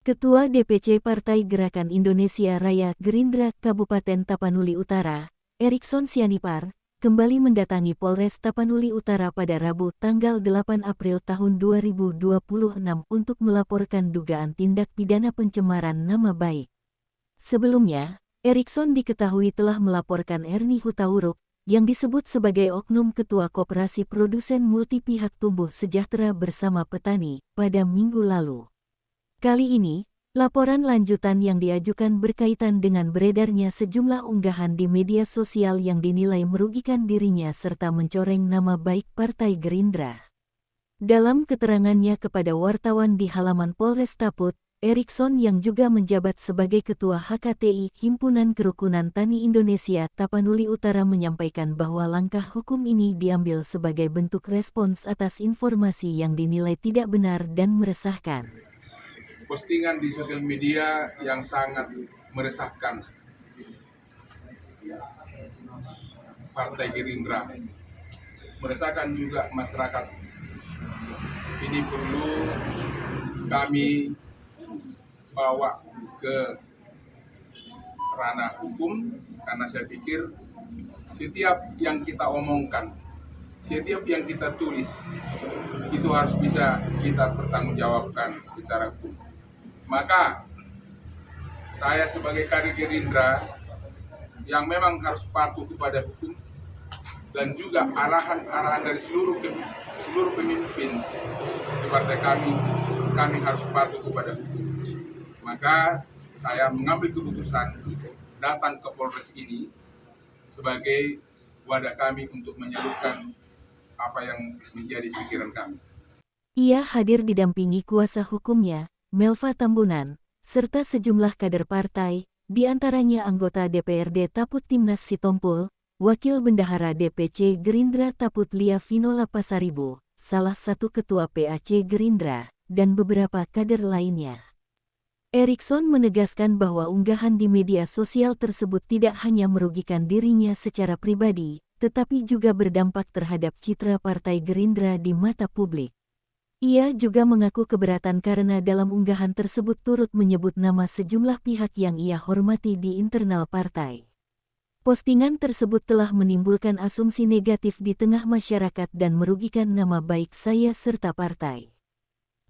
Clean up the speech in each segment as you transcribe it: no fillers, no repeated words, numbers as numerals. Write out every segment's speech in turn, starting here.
Ketua DPC Partai Gerakan Indonesia Raya Gerindra Kabupaten Tapanuli Utara, Erikson Sianipar, kembali mendatangi Polres Tapanuli Utara pada Rabu tanggal 8 April tahun 2026 untuk melaporkan dugaan tindak pidana pencemaran nama baik. Sebelumnya, Erikson diketahui telah melaporkan Ernie Hutauruk, yang disebut sebagai oknum Ketua Koperasi Produsen Multipihak Tumbuh Sejahtera Bersama Petani, pada minggu lalu. Kali ini, laporan lanjutan yang diajukan berkaitan dengan beredarnya sejumlah unggahan di media sosial yang dinilai merugikan dirinya serta mencoreng nama baik Partai Gerindra. Dalam keterangannya kepada wartawan di halaman Polres Taput, Erikson yang juga menjabat sebagai Ketua HKTI Himpunan Kerukunan Tani Indonesia Tapanuli Utara menyampaikan bahwa langkah hukum ini diambil sebagai bentuk respons atas informasi yang dinilai tidak benar dan meresahkan. Postingan di sosial media yang sangat meresahkan Partai Gerindra, meresahkan juga masyarakat. Ini perlu kami bawa ke ranah hukum karena saya pikir setiap yang kita omongkan, setiap yang kita tulis itu harus bisa kita pertanggungjawabkan secara hukum. Maka saya sebagai kader Gerindra yang memang harus patuh kepada hukum dan juga arahan-arahan dari seluruh pemimpin di partai kami harus patuh kepada hukum. Maka saya mengambil keputusan datang ke Polres ini sebagai wadah kami untuk menyalurkan apa yang menjadi pikiran kami. Ia hadir didampingi kuasa hukumnya, Melva Tambunan, serta sejumlah kader partai, di antaranya anggota DPRD Taput Timnas Sitompul, Wakil Bendahara DPC Gerindra Taput Lia Vinola Pasaribu, salah satu ketua PAC Gerindra, dan beberapa kader lainnya. Erikson menegaskan bahwa unggahan di media sosial tersebut tidak hanya merugikan dirinya secara pribadi, tetapi juga berdampak terhadap citra Partai Gerindra di mata publik. Ia juga mengaku keberatan karena dalam unggahan tersebut turut menyebut nama sejumlah pihak yang ia hormati di internal partai. Postingan tersebut telah menimbulkan asumsi negatif di tengah masyarakat dan merugikan nama baik saya serta partai.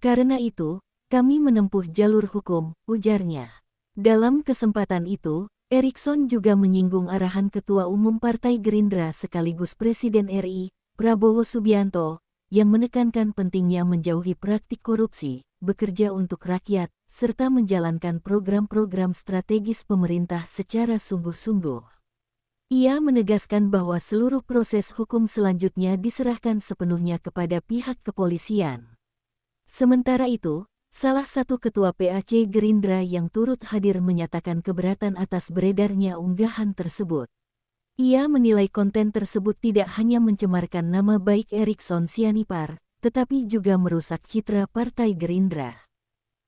Karena itu, kami menempuh jalur hukum, ujarnya. Dalam kesempatan itu, Erikson juga menyinggung arahan Ketua Umum Partai Gerindra sekaligus Presiden RI, Prabowo Subianto, yang menekankan pentingnya menjauhi praktik korupsi, bekerja untuk rakyat, serta menjalankan program-program strategis pemerintah secara sungguh-sungguh. Ia menegaskan bahwa seluruh proses hukum selanjutnya diserahkan sepenuhnya kepada pihak kepolisian. Sementara itu, salah satu ketua PAC Gerindra yang turut hadir menyatakan keberatan atas beredarnya unggahan tersebut. Ia menilai konten tersebut tidak hanya mencemarkan nama baik Erikson Sianipar, tetapi juga merusak citra Partai Gerindra.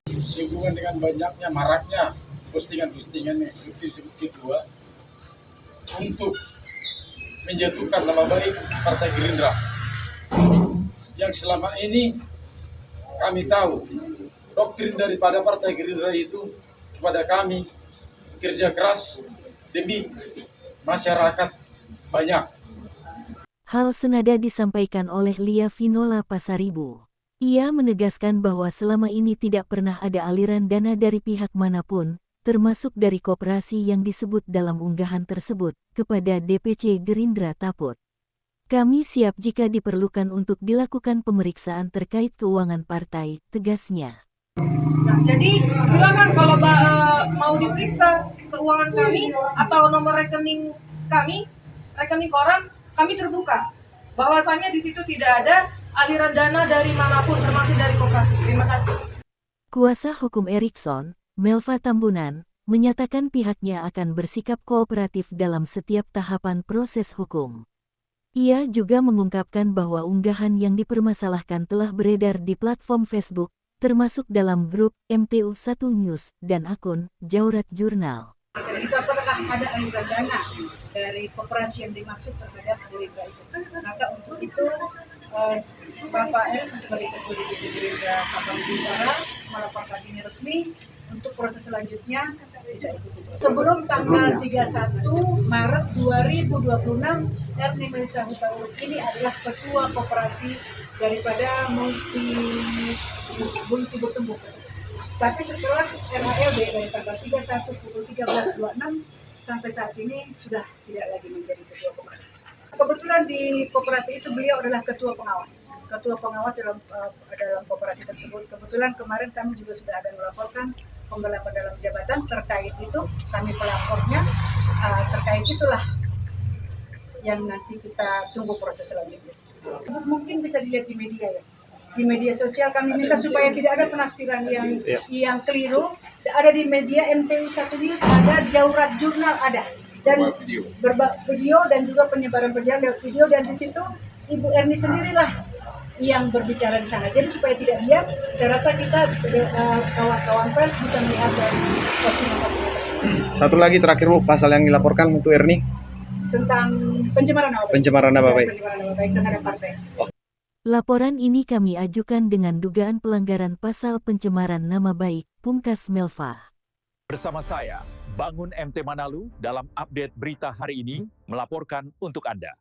Sehubungan dengan banyaknya maraknya postingan-postingan yang disebut kedua untuk menjatuhkan nama baik Partai Gerindra. Yang selama ini kami tahu, doktrin daripada Partai Gerindra itu kepada kami bekerja keras demi masyarakat banyak. Hal senada disampaikan oleh Lia Vinola Pasaribu. Ia menegaskan bahwa selama ini tidak pernah ada aliran dana dari pihak manapun, termasuk dari koperasi yang disebut dalam unggahan tersebut, kepada DPC Gerindra Taput. Kami siap jika diperlukan untuk dilakukan pemeriksaan terkait keuangan partai, tegasnya. Nah, jadi silakan kalau mau diperiksa keuangan kami atau nomor rekening kami, rekening koran, kami terbuka. Bahwasannya di situ tidak ada aliran dana dari manapun, termasuk dari koperasi. Terima kasih. Kuasa hukum Erikson, Melva Tambunan, menyatakan pihaknya akan bersikap kooperatif dalam setiap tahapan proses hukum. Ia juga mengungkapkan bahwa unggahan yang dipermasalahkan telah beredar di platform Facebook, termasuk dalam grup MTU1 News dan akun Jaurat Jurnal. Itu apakah ada aliran dana dari koperasi yang dimaksud terhadap Gerindra itu? Maka untuk itu eh, Bapak Erni sebagai Ketua DPD Gerindra Papua Utara melaporkan ini resmi untuk proses selanjutnya tidak ikuti. Sebelum tanggal 31 Maret 2026, Erni Melisa Huta Uruk ini adalah Ketua Koperasi daripada multi bertembuk tersebut. Tapi setelah RHLB dari tanggal 31 pukul 13.26 sampai saat ini sudah tidak lagi menjadi Ketua Koperasi. Kebetulan di koperasi itu beliau adalah ketua pengawas dalam koperasi tersebut. Kebetulan kemarin kami juga sudah ada melaporkan penggelapan dalam jabatan terkait itu, kami pelapornya terkait itulah yang nanti kita tunggu proses selanjutnya. Mungkin bisa dilihat di media ya. Di media sosial kami minta supaya tidak ada penafsiran yang keliru. Ada di media MTU 1 News, ada Jaurat Jurnal ada. Dan video dan juga penyebaran lewat video, dan di situ Ibu Erni sendirilah yang berbicara di sana. Jadi supaya tidak bias, saya rasa kita kawan-kawan pers bisa melihat dari postingan-postingan tersebut. Satu lagi terakhir Bu, pasal yang dilaporkan untuk Erni Tentang pencemaran nama baik. pencemaran nama baik. Pencemaran nama baik terhadap partai. Laporan ini kami ajukan dengan dugaan pelanggaran pasal pencemaran nama baik, pungkas Melva. Bersama saya, Bangun MT Manalu dalam update berita hari ini melaporkan untuk Anda.